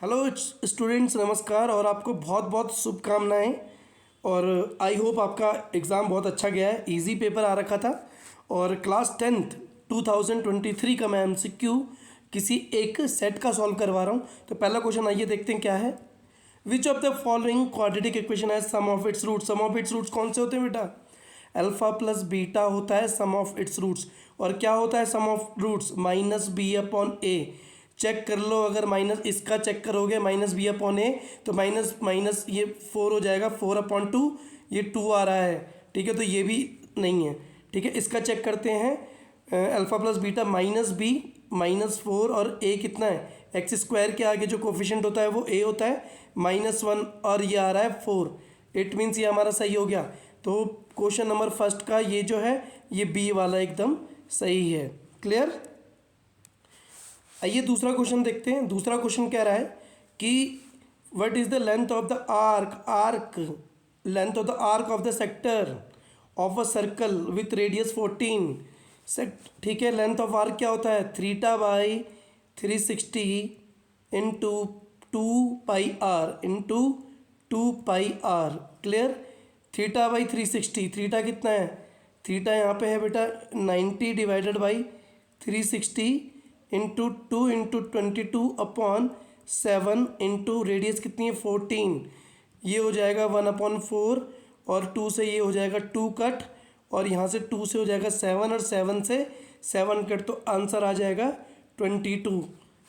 Hello students, नमस्कार और आपको बहुत बहुत शुभकामनाएं। और आई होप आपका एग्ज़ाम बहुत अच्छा गया है। इजी पेपर आ रखा था और क्लास 10th 2023 का मैं एमसीक्यू किसी एक सेट का सॉल्व करवा रहा हूं। तो पहला क्वेश्चन आइए देखते हैं क्या है। Which of the following quadratic equation है sum of its roots. Sum of its roots कौन से होते हैं बेटा? अल्फा प्लस बीटा होता है सम ऑफ इट्स रूट्स। और क्या होता है sum of roots? Minus B upon A. Check कर लो, अगर माइनस इसका चेक करोगे माइनस बी अपॉन ए तो माइनस माइनस ये 4 हो जाएगा, 4/2 ये 2 आ रहा है। ठीक है, तो ये भी नहीं है। ठीक है, इसका चेक करते हैं। Alpha plus beta minus B -4 और ए कितना है? एक्स स्क्वायर के आगे जो कोफिशिएंट होता है वो ए होता है -1 और ये आ रहा है 4। इट मीन्स ये हमारा सही हो गया। तो क्वेश्चन नंबर फर्स्ट का ये जो है ये बी वाला एकदम सही है। क्लियर। आइए दूसरा क्वेश्चन देखते हैं। दूसरा क्वेश्चन कह रहा है कि what is the length of the arc length of the arc of the sector of a circle with radius 14 ठीक है, लेंथ ऑफ आर्क क्या होता है? θ/360 into 2πr into 2πr। Clear. θ/360, theta कितना है? थीटा यहाँ पे है बेटा 90 divided by 360 into 2 into 22/7 into radius कितनी है 14। ये हो जाएगा 1/4 और 2 से ये हो जाएगा 2 कट और यहाँ से 2 से हो जाएगा 7 और 7 से 7 कट, तो आंसर आ जाएगा 22।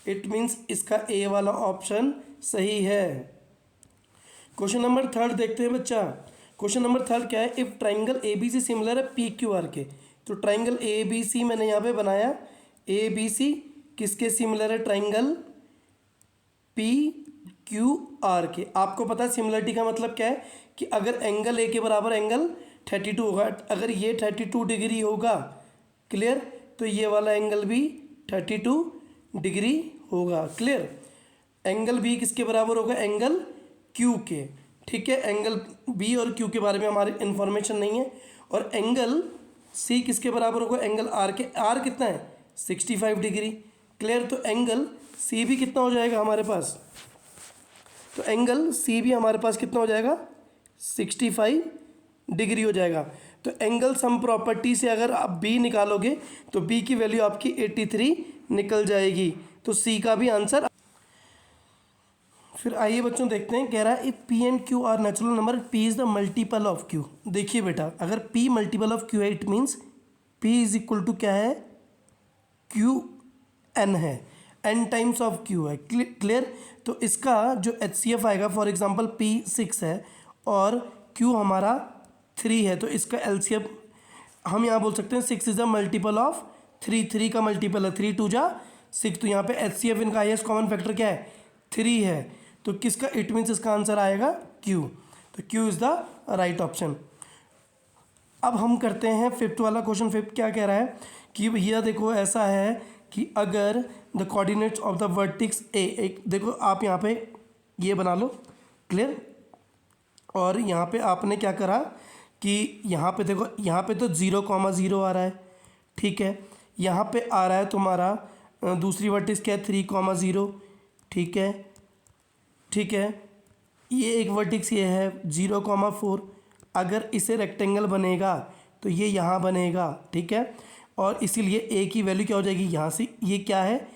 इट मीन्स इसका ए वाला ऑप्शन सही है। क्वेश्चन नंबर थर्ड देखते हैं बच्चा। क्वेश्चन नंबर थर्ड क्या है? If triangle A B C similar है पी क्यू आर के। तो ट्राइंगल ए बी सी मैंने यहाँ पे बनाया। ए बी सी किसके सिमिलर है? ट्राइंगल पी क्यू आर के। आपको पता है सिमिलरिटी का मतलब क्या है कि अगर एंगल ए के बराबर एंगल 32 होगा, अगर ये 32 डिग्री होगा, क्लियर, तो ये वाला एंगल भी 32 डिग्री होगा। क्लियर। एंगल बी किसके बराबर होगा? एंगल क्यू के। ठीक है, एंगल बी और क्यू के बारे में हमारी इन्फॉर्मेशन नहीं है। और एंगल सी किसके बराबर होगा? एंगल आर के। आर कितना है? 65 डिग्री। क्लियर। तो एंगल सी भी कितना हो जाएगा हमारे पास? तो एंगल सी भी हमारे पास कितना हो जाएगा? 65 डिग्री हो जाएगा। तो एंगल सम प्रॉपर्टी से अगर आप बी निकालोगे तो बी की वैल्यू आपकी 83 निकल जाएगी। तो सी का भी आंसर। फिर आइए बच्चों देखते हैं, कह रहा है if P and Q are natural number, P is the multiple of Q. देखिए बेटा, अगर पी मल्टीपल ऑफ क्यू है it means P is equal to क्या है? क्यू एन है, एन टाइम्स ऑफ क्यू है। क्लियर। तो इसका जो एच सी एफ आएगा, फॉर एग्जाम्पल पी 6 है और क्यू हमारा 3 है, तो इसका एल सी एफ हम यहाँ बोल सकते हैं 6 इज अ मल्टीपल ऑफ 3। 3 का मल्टीपल है 3 2 जा 6। तो यहाँ पे एच सी एफ इनका हाईएस्ट कॉमन फैक्टर क्या है? 3 है। तो किसका? इट मीन्स इसका आंसर आएगा क्यू। तो Q is the right option. अब हम करते हैं फिफ्थ वाला क्वेश्चन। फिफ्थ क्या कह रहा है कि भैया देखो ऐसा है कि अगर the coordinates of the vertices A, एक देखो आप यहाँ पे ये बना लो। क्लियर। और यहाँ पे आपने क्या करा कि यहाँ पे देखो, यहाँ पे तो 0,0 आ रहा है। ठीक है, यहाँ पे आ रहा है तुम्हारा दूसरी वर्टिक्स क्या है? 3,0। ठीक है, ठीक है, ये एक वर्टिक्स ये है 0,4। अगर इसे रेक्टेंगल बनेगा तो ये यहाँ बनेगा। ठीक है, और इसीलिए ए की वैल्यू क्या हो जाएगी? यहाँ से ये क्या है?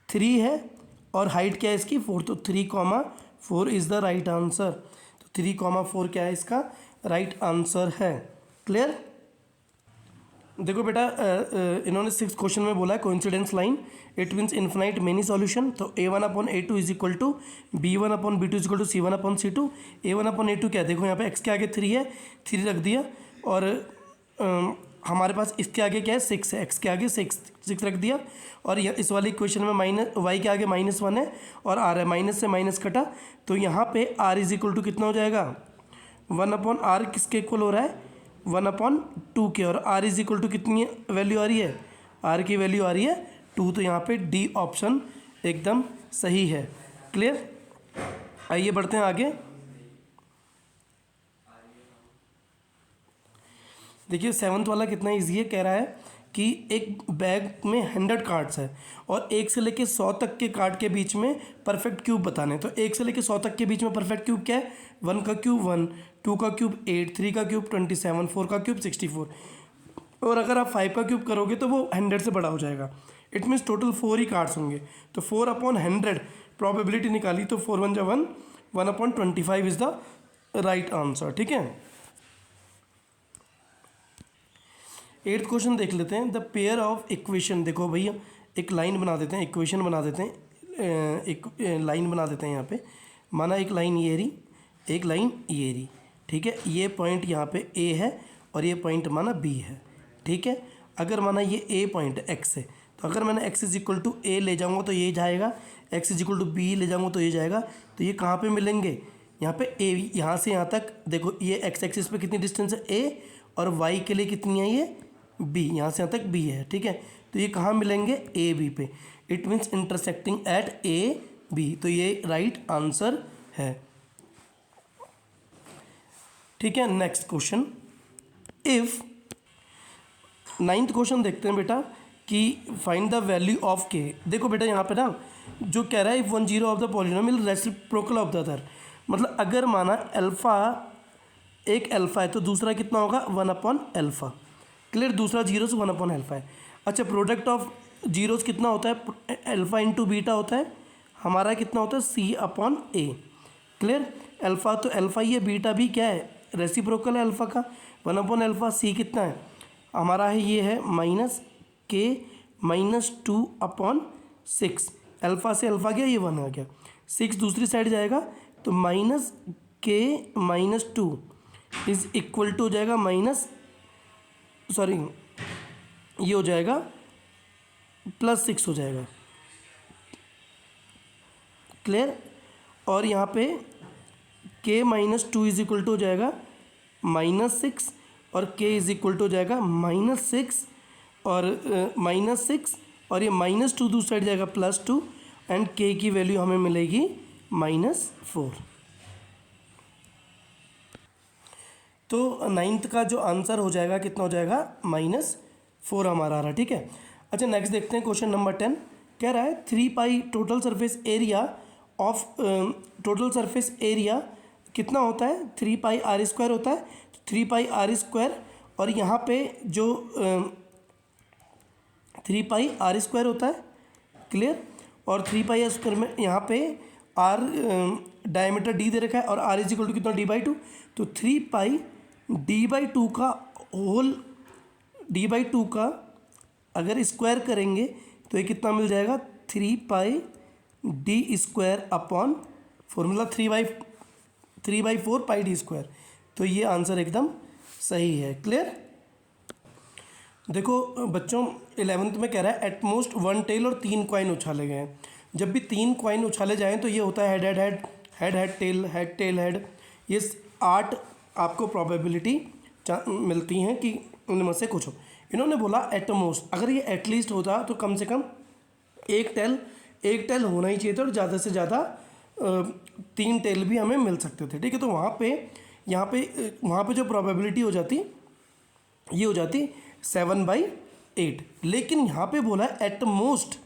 3 है और हाइट क्या है इसकी? 4। तो 3,4 इज़ द राइट आंसर। तो 3,4 क्या है इसका राइट आंसर है। क्लियर। देखो बेटा, इन्होंने 6 क्वेश्चन में बोला है coincidence line, it means infinite many solution. तो a1/a2 is equal to b1/b2 is equal to c1/c2। a1/a2 क्या है? देखो यहाँ पे x के आगे 3 है, 3 रख दिया। और हमारे पास इसके आगे क्या है? 6 है, x के आगे 6 रख दिया। और इस वाली इक्वेशन में y के आगे -1 है और r है, माइनस से माइनस कटा। तो यहाँ पे r इज इक्वल टू कितना हो जाएगा? 1/r किसके इक्वल हो रहा है? 1/2 के। और r इज इक्वल टू कितनी वैल्यू आ रही है? r की वैल्यू आ रही है 2। तो यहाँ पे डी ऑप्शन एकदम सही है। क्लियर। आइए बढ़ते हैं आगे। देखिए 7th वाला कितना ईजी है। कह रहा है कि एक बैग में 100 कार्ड्स है और 1 से लेके 100 तक के कार्ड के बीच में परफेक्ट क्यूब बताने। तो 1 से लेके 100 तक के बीच में परफेक्ट क्यूब क्या है? 1 का क्यूब 1, 2 का क्यूब 8, 3 का क्यूब 27, 4 का क्यूब 64, और अगर आप 5 का क्यूब करोगे तो वो 100 से बड़ा हो जाएगा। It means total 4 he cards होंगे। तो 4/100 प्रोबेबिलिटी निकाली तो 4 1 जा 1, 1/25 इज द राइट आंसर। ठीक है, 8th क्वेश्चन देख लेते हैं। द पेयर ऑफ इक्वेशन, देखो भैया एक लाइन बना देते हैं, इक्वेशन बना देते हैं, एक लाइन बना देते हैं यहाँ पे। माना एक लाइन ये रही, एक लाइन ये रही, ठीक है। ये पॉइंट यहाँ पे ए है और ये पॉइंट माना बी है, ठीक है। अगर माना ये ए पॉइंट एक्स है, तो अगर मैंने X is equal to A ले जाऊँगा तो ये जाएगा, X is equal to B ले जाऊँगा तो ये जाएगा। तो ये कहाँ पे मिलेंगे? यहाँ पे ए, यहाँ से यहाँ तक देखो ये एक्स एक्सिस पे कितनी डिस्टेंस है ए, और वाई के लिए कितनी है ये बी, यहाँ से यहाँ तक बी है, ठीक है। तो ये कहाँ मिलेंगे? ए बी पे। It means intersecting at A B, तो ये राइट आंसर है, ठीक है। Next question, if 9th question देखते हैं बेटा कि फाइंड द वैल्यू ऑफ के। देखो बेटा यहाँ पे ना जो कह रहा है if 1 0 of the polynomial reciprocal of the other, मतलब अगर माना अल्फ़ा, एक अल्फ़ा है तो दूसरा कितना होगा? 1/अल्फ़ा। क्लियर, दूसरा 0 से 1/अल्फ़ा है। अच्छा, प्रोडक्ट ऑफ जीरोस कितना होता है? अल्फ़ा इंटू बीटा होता है, हमारा कितना होता है? C/A। क्लियर, अल्फ़ा तो अल्फ़ा ही है, बीटा भी क्या है? रेसिप्रोकल है अल्फ़ा का। 1/अल्फ़ा, सी कितना है हमारा? है ये है -K-2/6। अल्फ़ा से अल्फ़ा गया, ये 1 आ गया, 6 दूसरी साइड जाएगा तो -K-2 इज इक्वल टू हो जाएगा ये हो जाएगा +6 हो जाएगा। क्लियर, और यहाँ पे K-2 इज इक्वल टू हो जाएगा -6 और K इज इक्वल टू हो जाएगा -6 और -6 और ये -2 दूसरी साइड जाएगा +2 एंड K की वैल्यू हमें मिलेगी -4। तो 9th का जो आंसर हो जाएगा कितना हो जाएगा? -4 हमारा आ रहा है, ठीक है। अच्छा, नेक्स्ट देखते हैं क्वेश्चन नंबर 10। कह रहा है 3 pi total surface area of total surface area कितना होता है? 3 पाई r² होता है। 3 पाई r², और यहाँ पे जो 3 पाई r² होता है, क्लियर। और 3 पाई r² में यहाँ पे r डायमीटर d दे रखा है और r इज इक्वल टू कितना? d/2। तो 3 पाई d/2 का होल, d/2 का अगर स्क्वायर करेंगे तो ये कितना मिल जाएगा? 3 पाई d² फॉर्मूला 3/4 पाई d²। तो ये आंसर एकदम सही है। क्लियर, देखो बच्चों 11th में कह रहा है एटमोस्ट 1 टेल और 3 कॉइन उछाले गए हैं। जब भी 3 कॉइन उछाले जाएँ तो ये होता है head head head, head head tail, head tail head. ये 8 आपको प्रोबेबिलिटी मिलती हैं कि उनमें से कुछ हो। इन्होंने बोला एटमोस्ट, अगर ये एटलीस्ट होता तो कम से कम एक टेल होना ही चाहिए था और ज़्यादा से ज़्यादा 3 टेल भी हमें मिल सकते थे, ठीक है। तो वहाँ पे जो प्रोबेबिलिटी हो जाती, ये हो जाती 7/8। लेकिन यहाँ पे बोला एट मोस्ट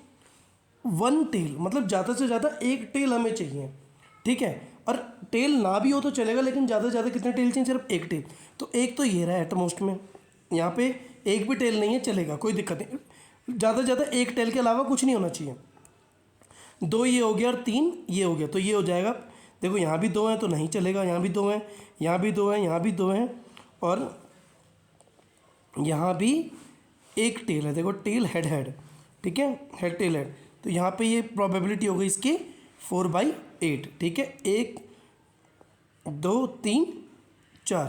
1 टेल, मतलब ज़्यादा से ज़्यादा एक टेल हमें चाहिए, ठीक है। और टेल ना भी हो तो चलेगा, लेकिन ज़्यादा से ज़्यादा कितने टेल चाहिए? सिर्फ एक टेल। तो एक तो ये रहा एट मोस्ट में, यहाँ पे एक भी टेल नहीं है, चलेगा, कोई दिक्कत नहीं। ज़्यादा से ज़्यादा एक टेल के अलावा कुछ नहीं होना चाहिए। 2 ये हो गया और 3 ये हो गया, तो ये हो जाएगा। देखो यहाँ भी 2 हैं तो नहीं चलेगा, यहाँ भी 2 हैं, यहाँ भी 2 हैं, यहाँ भी 2 हैं, और यहाँ भी एक टेल है। देखो टेल हेड हेड, ठीक है, हेड टेल हेड। तो यहाँ पे ये प्रोबेबिलिटी हो गई इसकी 4/8, ठीक है। 1 2 3 4,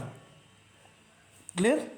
क्लियर।